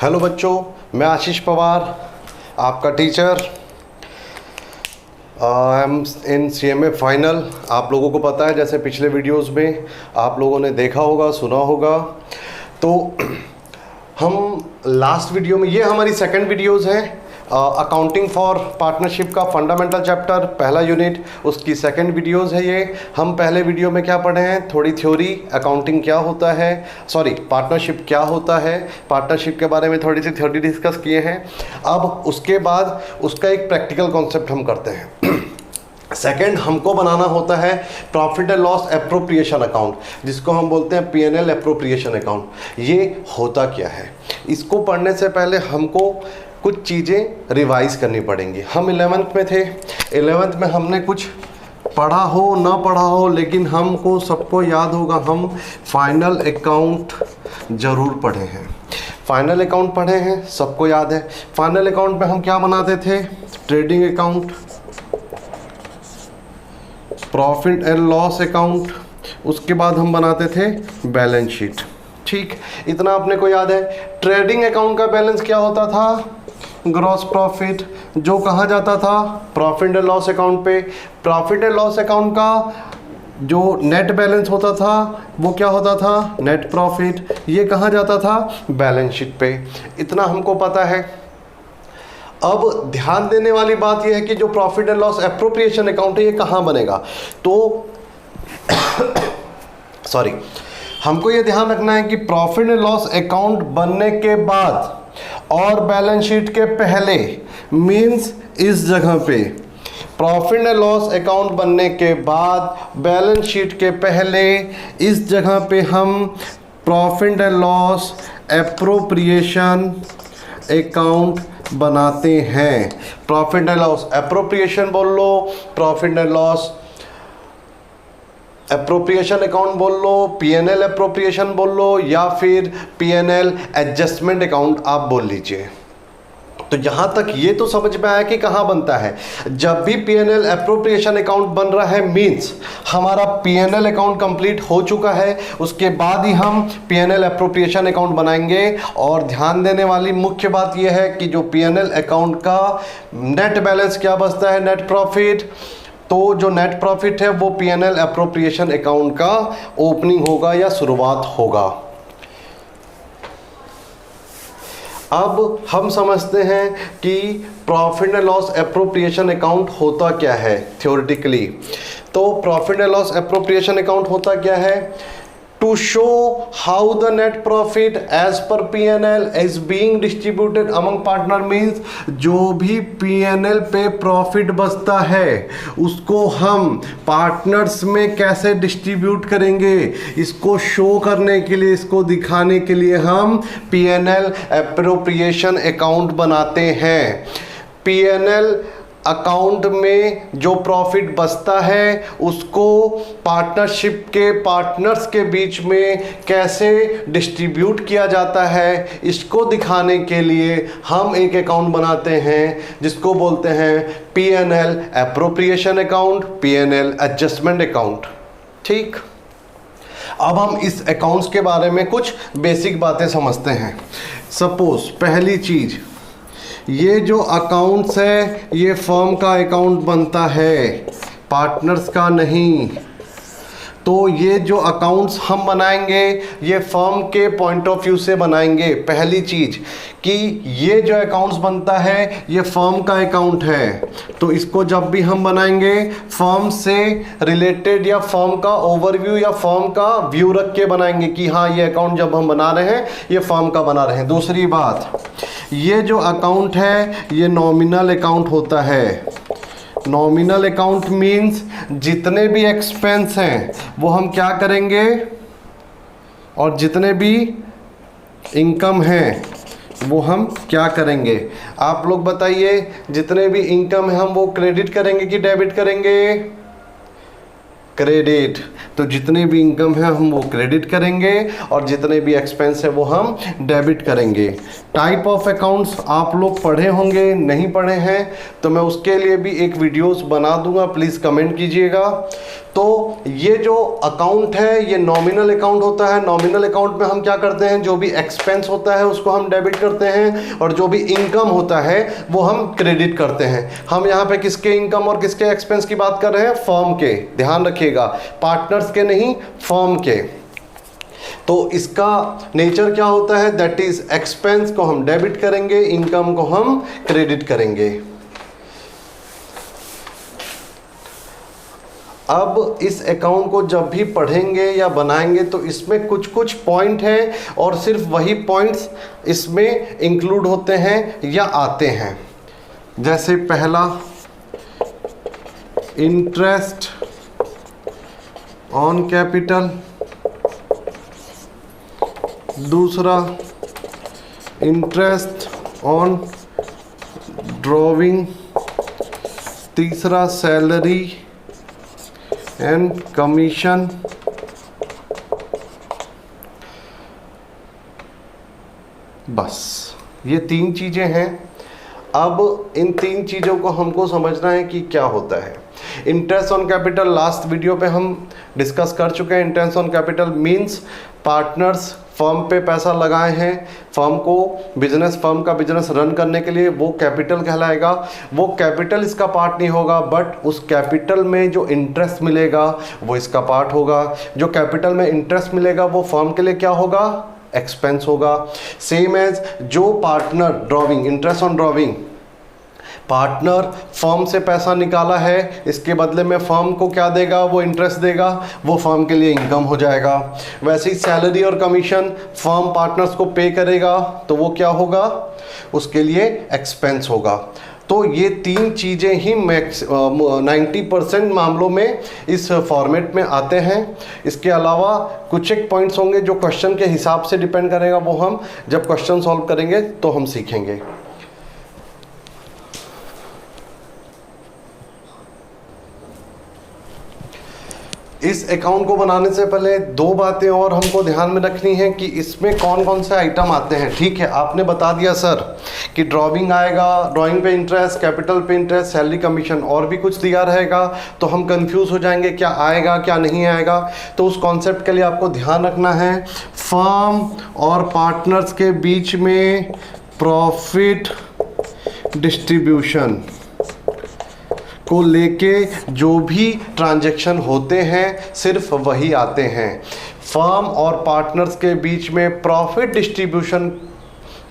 Hello बच्चों, मैं आशीष पवार, आपका teacher. I am in CMA final. आप लोगों को पता है, जैसे पिछले वीडियोस में आप लोगों ने देखा होगा, सुना होगा। तो हम लास्ट वीडियो में, ये हमारी सेकंड वीडियोस है, अकाउंटिंग फॉर पार्टनरशिप का फंडामेंटल चैप्टर पहला यूनिट, उसकी सेकंड वीडियोस है ये। हम पहले वीडियो में क्या पढ़े हैं, थोड़ी थ्योरी, अकाउंटिंग क्या होता है, पार्टनरशिप क्या होता है, पार्टनरशिप के बारे में थोड़ी सी थ्योरी डिस्कस किए हैं। अब उसके बाद उसका एक प्रैक्टिकल कॉन्सेप्ट हम करते हैं। सेकंड, हमको बनाना होता है profit and loss appropriation account, जिसको हम बोलते हैं P&L एप्रोप्रिएशन अकाउंट। ये होता क्या है, इसको पढ़ने से पहले हमको कुछ चीज़ें रिवाइज करनी पड़ेंगी। हम 11th में थे, 11th में हमने कुछ पढ़ा हो ना पढ़ा हो, लेकिन हमको सबको याद होगा, हम फाइनल अकाउंट ज़रूर पढ़े हैं। फाइनल अकाउंट पढ़े हैं, सबको याद है। फाइनल अकाउंट में हम क्या बनाते थे, trading account, profit and loss account, उसके बाद हम बनाते थे बैलेंस शीट। ठीक, इतना अपने को याद है। ट्रेडिंग अकाउंट का बैलेंस क्या होता था, ग्रॉस प्रॉफिट, जो कहाँ जाता था, प्रॉफिट एंड लॉस अकाउंट पे। प्रॉफिट एंड लॉस अकाउंट का जो नेट बैलेंस होता था वो क्या होता था, नेट प्रॉफिट, ये कहाँ जाता था, बैलेंस शीट पे। इतना हमको पता है। अब ध्यान देने वाली बात यह है कि जो profit and loss appropriation account है, ये कहाँ बनेगा। तो हमको ये ध्यान रखना है कि प्रॉफिट एंड लॉस अकाउंट बनने के बाद और बैलेंस शीट के पहले, मींस इस जगह पे, प्रॉफिट एंड लॉस अकाउंट बनने के बाद, बैलेंस शीट के पहले, इस जगह पे हम profit and loss appropriation account बनाते हैं। प्रॉफिट एंड लॉस एप्रोप्रिएशन बोल लो, profit and loss appropriation account बोल लो, P&L एप्रोप्रिएशन बोल लो, या फिर P&L एडजस्टमेंट अकाउंट आप बोल लीजिए। तो यहाँ तक ये तो समझ में आया कि कहाँ बनता है। जब भी P&L एप्रोप्रिएशन अकाउंट बन रहा है, मीन्स हमारा P&L अकाउंट कंप्लीट हो चुका है, उसके बाद ही हम P&L एप्रोप्रिएशन अकाउंट बनाएंगे। और ध्यान देने वाली मुख्य बात यह है कि जो P&L अकाउंट का नेट बैलेंस क्या बचता है, नेट प्रॉफिट, तो जो नेट प्रॉफिट है वो P&L एप्रोप्रिएशन अकाउंट का ओपनिंग होगा या शुरुआत होगा। अब हम समझते हैं कि profit and loss appropriation account होता क्या है थ्योरेटिकली। तो profit and loss appropriation account होता क्या है, to show how the net profit as per P&L is being distributed among partner, means जो भी P&L पे प्रॉफिट बचता है उसको हम पार्टनर्स में कैसे डिस्ट्रीब्यूट करेंगे, इसको शो करने के लिए, इसको दिखाने के लिए हम P&L एप्रोप्रिएशन अकाउंट बनाते हैं। P&L अकाउंट में जो प्रॉफिट बचता है उसको पार्टनरशिप के पार्टनर्स के बीच में कैसे डिस्ट्रीब्यूट किया जाता है, इसको दिखाने के लिए हम एक अकाउंट बनाते हैं जिसको बोलते हैं P&L appropriation account, P&L adjustment account. ठीक, अब हम इस अकाउंट्स के बारे में कुछ बेसिक बातें समझते हैं। सपोज पहली चीज, ये जो अकाउंट्स है ये फर्म का अकाउंट बनता है, पार्टनर्स का नहीं। तो ये जो अकाउंट्स हम बनाएंगे ये फर्म के पॉइंट ऑफ व्यू से बनाएंगे। पहली चीज़ कि ये जो अकाउंट्स बनता है ये फर्म का अकाउंट है, तो इसको जब भी हम बनाएंगे फर्म से रिलेटेड या फर्म का ओवरव्यू या फर्म का व्यू रख के बनाएंगे कि हाँ ये अकाउंट जब हम बना रहे हैं ये फर्म का बना रहे हैं। दूसरी बात, ये जो अकाउंट है ये नॉमिनल अकाउंट होता है। नॉमिनल अकाउंट मीन्स जितने भी एक्सपेंस हैं वो हम क्या करेंगे, और जितने भी इनकम हैं वो हम क्या करेंगे। आप लोग बताइए, जितने भी इनकम है हम वो क्रेडिट करेंगे कि डेबिट करेंगे, क्रेडिट। तो जितने भी इनकम है हम वो क्रेडिट करेंगे और जितने भी एक्सपेंस है वो हम डेबिट करेंगे। टाइप ऑफ अकाउंट्स आप लोग पढ़े होंगे, नहीं पढ़े हैं तो मैं उसके लिए भी एक वीडियोस बना दूंगा, प्लीज़ कमेंट कीजिएगा। तो ये जो अकाउंट है ये नॉमिनल अकाउंट होता है। नॉमिनल अकाउंट में हम क्या करते हैं, जो भी एक्सपेंस होता है उसको हम डेबिट करते हैं और जो भी इनकम होता है वो हम क्रेडिट करते हैं। हम यहाँ पे किसके इनकम और किसके एक्सपेंस की बात कर रहे हैं, फर्म के, ध्यान रखिएगा, पार्टनर्स के नहीं, फर्म के। तो इसका नेचर क्या होता है, दैट इज एक्सपेंस को हम डेबिट करेंगे, इनकम को हम क्रेडिट करेंगे। अब इस अकाउंट को जब भी पढ़ेंगे या बनाएंगे तो इसमें कुछ कुछ पॉइंट है और सिर्फ वही पॉइंट्स इसमें इंक्लूड होते हैं या आते हैं। जैसे पहला इंटरेस्ट ऑन कैपिटल, दूसरा इंटरेस्ट ऑन ड्रॉविंग, तीसरा सैलरी एंड कमीशन, बस ये 3 चीजें हैं। अब इन 3 चीजों को हमको समझना है कि क्या होता है। Interest on capital last video पे हम डिस्कस कर चुके हैं। Interest on capital means partners firm पे पैसा लगाए हैं, फर्म को फर्म का बिजनेस रन करने के लिए, वो कैपिटल कहलाएगा। वो कैपिटल इसका पार्ट नहीं होगा, बट उस कैपिटल में जो इंटरेस्ट मिलेगा वो इसका पार्ट होगा। जो कैपिटल में इंटरेस्ट मिलेगा वो फर्म के लिए क्या होगा, एक्सपेंस होगा। सेम एज जो partner drawing, interest on drawing, partner firm से पैसा निकाला है, इसके बदले में फर्म को क्या देगा, वो इंटरेस्ट देगा, वो फर्म के लिए इनकम हो जाएगा। वैसे ही सैलरी और कमीशन फर्म पार्टनर्स को पे करेगा तो वो क्या होगा, उसके लिए एक्सपेंस होगा। तो ये 3 चीज़ें ही 90% मामलों में इस फॉर्मेट में आते हैं। इसके अलावा कुछ एक पॉइंट्स होंगे जो क्वेश्चन के हिसाब से डिपेंड करेगा, वो हम जब क्वेश्चन सॉल्व करेंगे तो हम सीखेंगे। इस अकाउंट को बनाने से पहले 2 बातें और हमको ध्यान में रखनी है कि इसमें कौन कौन से आइटम आते हैं। ठीक है, आपने बता दिया सर कि ड्रॉइंग आएगा, ड्रॉइंग पे इंटरेस्ट, कैपिटल पे इंटरेस्ट, सैलरी कमीशन, और भी कुछ दिया रहेगा तो हम कंफ्यूज हो जाएंगे क्या आएगा क्या नहीं आएगा। तो उस कॉन्सेप्ट के लिए आपको ध्यान रखना है, फर्म और पार्टनर्स के बीच में प्रॉफिट डिस्ट्रीब्यूशन को लेके जो भी ट्रांजैक्शन होते हैं सिर्फ वही आते हैं। फर्म और पार्टनर्स के बीच में प्रॉफिट डिस्ट्रीब्यूशन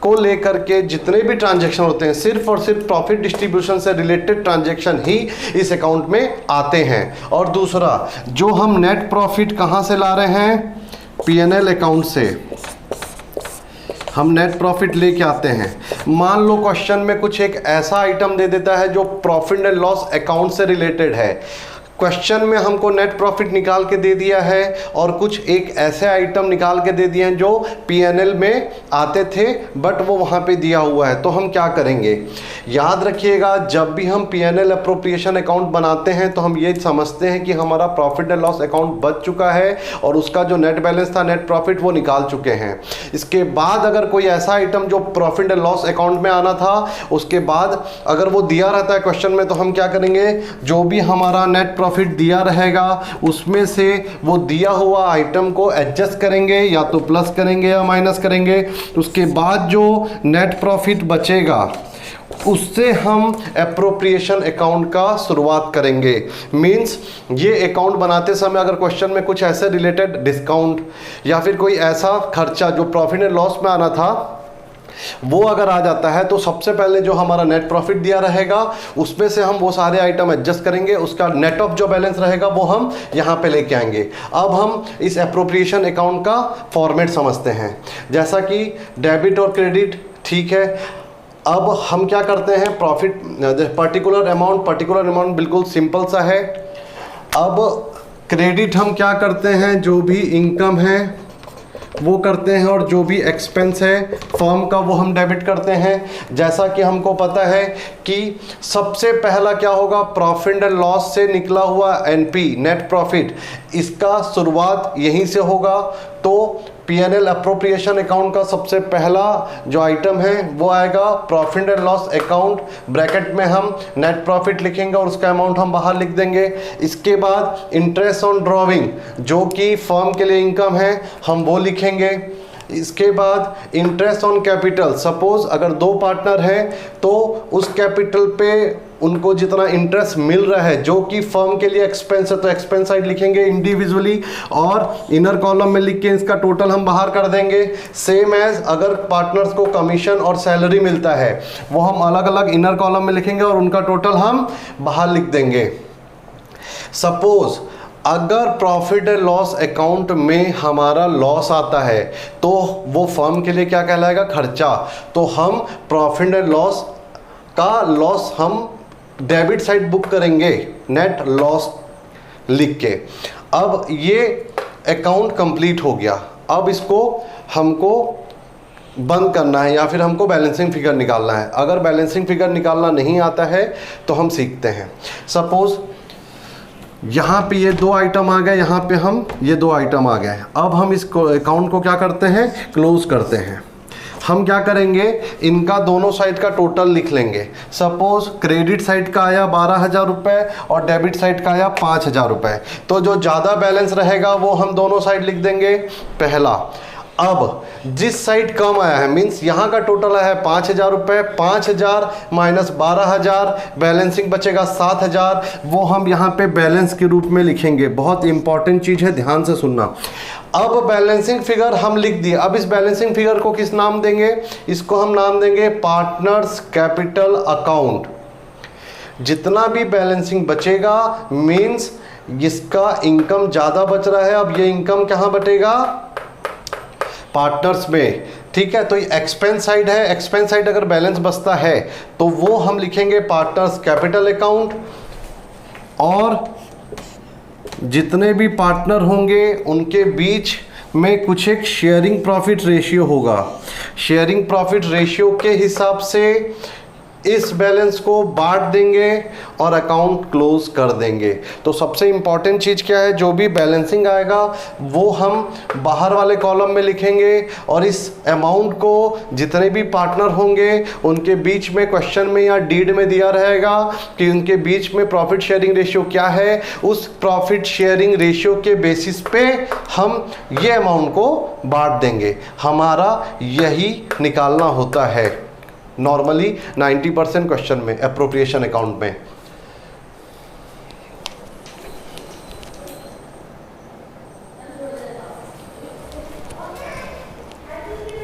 को लेकर के जितने भी ट्रांजैक्शन होते हैं, सिर्फ और सिर्फ प्रॉफिट डिस्ट्रीब्यूशन से रिलेटेड ट्रांजैक्शन ही इस अकाउंट में आते हैं। और दूसरा, जो हम नेट प्रॉफिट कहाँ से ला रहे हैं, P&L अकाउंट से हम नेट प्रॉफिट लेके आते हैं। मान लो क्वेश्चन में कुछ एक ऐसा आइटम दे देता है जो प्रॉफिट एंड लॉस अकाउंट से रिलेटेड है। क्वेश्चन में हमको नेट प्रॉफिट निकाल के दे दिया है और कुछ एक ऐसे आइटम निकाल के दे दिए हैं जो P&L में आते थे बट वो वहाँ पे दिया हुआ है। तो हम क्या करेंगे, याद रखिएगा, जब भी हम P&L अप्रोप्रिएशन अकाउंट बनाते हैं तो हम ये समझते हैं कि हमारा प्रॉफिट एंड लॉस अकाउंट बच चुका है और उसका जो नेट बैलेंस था, नेट प्रॉफिट, वो निकाल चुके हैं। इसके बाद अगर कोई ऐसा आइटम जो प्रॉफिट एंड लॉस अकाउंट में आना था, उसके बाद अगर वो दिया रहता है क्वेश्चन में, तो हम क्या करेंगे, जो भी हमारा नेट प्रॉफिट दिया रहेगा उसमें से वो दिया हुआ आइटम को एडजस्ट करेंगे, या तो प्लस करेंगे या माइनस करेंगे। उसके बाद जो नेट प्रॉफिट बचेगा उससे हम एप्रोप्रिएशन अकाउंट का शुरुआत करेंगे। मींस ये अकाउंट बनाते समय अगर क्वेश्चन में कुछ ऐसे रिलेटेड डिस्काउंट या फिर कोई ऐसा खर्चा जो प्रॉफिट एंड लॉस में आना था वो अगर आ जाता है, तो सबसे पहले जो हमारा नेट प्रॉफिट दिया रहेगा उसमें से हम वो सारे आइटम एडजस्ट करेंगे, उसका नेट ऑफ जो बैलेंस रहेगा वो हम यहाँ पे लेके आएंगे। अब हम इस एप्रोप्रिएशन अकाउंट का फॉर्मेट समझते हैं, जैसा कि डेबिट और क्रेडिट। ठीक है, अब हम क्या करते हैं, प्रॉफिट पर्टिकुलर अमाउंट बिल्कुल सिंपल सा है। अब क्रेडिट हम क्या करते हैं, जो भी इनकम है वो करते हैं और जो भी एक्सपेंस है फर्म का वो हम डेबिट करते हैं। जैसा कि हमको पता है कि सबसे पहला क्या होगा, प्रॉफिट एंड लॉस से निकला हुआ एनपी, नेट प्रॉफिट, इसका शुरुआत यहीं से होगा। तो पीएनएल अप्रोप्रिएशन अकाउंट का सबसे पहला जो आइटम है वो आएगा profit and loss account, bracket में हम नेट प्रॉफिट लिखेंगे और उसका अमाउंट हम बाहर लिख देंगे। इसके बाद इंटरेस्ट ऑन ड्रॉविंग जो कि फर्म के लिए इनकम है, हम वो लिखेंगे। इसके बाद इंटरेस्ट ऑन कैपिटल, सपोज अगर दो पार्टनर हैं तो उस कैपिटल पे उनको जितना इंटरेस्ट मिल रहा है जो कि फर्म के लिए एक्सपेंस है, तो एक्सपेंस साइड लिखेंगे इंडिविजुअली और इनर कॉलम में लिख के इसका टोटल हम बाहर कर देंगे। सेम एज अगर पार्टनर्स को कमीशन और सैलरी मिलता है वो हम अलग अलग इनर कॉलम में लिखेंगे और उनका टोटल हम बाहर लिख देंगे। सपोज अगर प्रॉफिट एंड लॉस अकाउंट में हमारा लॉस आता है तो वो फर्म के लिए क्या कहलाएगा, खर्चा। तो हम प्रॉफिट एंड लॉस का लॉस हम डेबिट साइड बुक करेंगे, नेट लॉस लिख के। अब ये अकाउंट कंप्लीट हो गया, अब इसको हमको बंद करना है या फिर हमको बैलेंसिंग फिगर निकालना है। अगर बैलेंसिंग फिगर निकालना नहीं आता है तो हम सीखते हैं। सपोज यहाँ पे ये दो आइटम आ गए, यहाँ पे हम ये दो आइटम आ गए। अब हम इस अकाउंट को क्या करते हैं, क्लोज करते हैं। हम क्या करेंगे, इनका दोनों साइड का टोटल लिख लेंगे। सपोज क्रेडिट साइड का आया 12,000 रुपये और डेबिट साइड का आया 5,000 रुपये। तो जो ज़्यादा बैलेंस रहेगा वो हम दोनों साइड लिख देंगे पहला। अब जिस साइड कम आया है, मीन्स यहाँ का टोटल आया है 5,000 रुपये, 5,000 माइनस 12,000, बैलेंसिंग बचेगा 7,000, वो हम यहाँ पे बैलेंस के रूप में लिखेंगे। बहुत इंपॉर्टेंट चीज़ है, ध्यान से सुनना। अब बैलेंसिंग फिगर हम लिख दिए। अब इस बैलेंसिंग फिगर को किस नाम देंगे, इसको हम नाम देंगे पार्टनर्स कैपिटल अकाउंट। जितना भी बैलेंसिंग बचेगा मीन्स इसका इनकम ज़्यादा बच रहा है, अब ये इनकम कहाँ बटेगा, पार्टनर्स में। ठीक है, तो ये एक्सपेंस साइड है, एक्सपेंस साइड अगर बैलेंस बचता है तो वो हम लिखेंगे पार्टनर्स कैपिटल अकाउंट। और जितने भी पार्टनर होंगे उनके बीच में कुछ एक शेयरिंग प्रॉफिट रेशियो होगा। शेयरिंग प्रॉफिट रेशियो के हिसाब से इस बैलेंस को बांट देंगे और अकाउंट क्लोज कर देंगे। तो सबसे इंपॉर्टेंट चीज़ क्या है, जो भी बैलेंसिंग आएगा वो हम बाहर वाले कॉलम में लिखेंगे और इस अमाउंट को जितने भी पार्टनर होंगे उनके बीच में क्वेश्चन में या डीड में दिया रहेगा कि उनके बीच में प्रॉफिट शेयरिंग रेशियो क्या है। उस प्रॉफिट शेयरिंग रेशियो के बेसिस पे हम ये अमाउंट को बांट देंगे। हमारा यही निकालना होता है नॉर्मली 90% क्वेश्चन में एप्रोप्रिएशन अकाउंट में।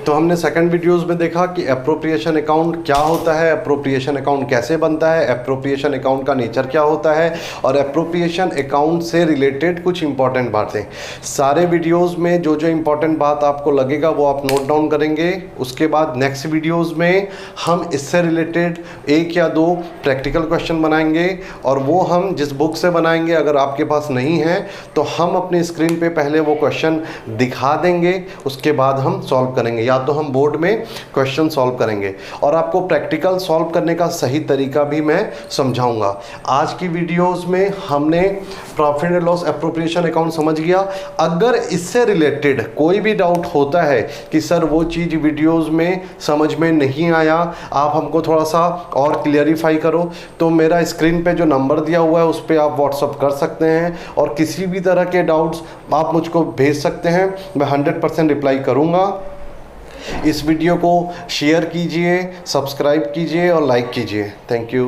तो हमने सेकंड वीडियोस में देखा कि एप्रोप्रिएशन अकाउंट क्या होता है, एप्रोप्रिएशन अकाउंट कैसे बनता है, एप्रोप्रिएशन अकाउंट का नेचर क्या होता है और एप्रोप्रिएशन अकाउंट से रिलेटेड कुछ इंपॉर्टेंट बातें। सारे वीडियोस में जो जो इंपॉर्टेंट बात आपको लगेगा वो आप नोट डाउन करेंगे। उसके बाद नेक्स्ट वीडियोज़ में हम इससे रिलेटेड 1 या 2 प्रैक्टिकल क्वेश्चन बनाएंगे और वो हम जिस बुक से बनाएंगे, अगर आपके पास नहीं है तो हम अपनी स्क्रीन पे पहले वो क्वेश्चन दिखा देंगे, उसके बाद हम सॉल्व करेंगे। या तो हम बोर्ड में क्वेश्चन सॉल्व करेंगे और आपको प्रैक्टिकल सॉल्व करने का सही तरीका भी मैं समझाऊंगा। आज की वीडियोस में हमने profit and loss appropriation account समझ गया। अगर इससे रिलेटेड कोई भी डाउट होता है कि सर वो चीज़ वीडियोस में समझ में नहीं आया, आप हमको थोड़ा सा और क्लियरिफाई करो, तो मेरा स्क्रीन पे जो नंबर दिया हुआ है उस पर आप व्हाट्सअप कर सकते हैं और किसी भी तरह के डाउट्स आप मुझको भेज सकते हैं, मैं 100% रिप्लाई करूँगा। इस वीडियो को शेयर कीजिए, सब्सक्राइब कीजिए और लाइक कीजिए। Thank you.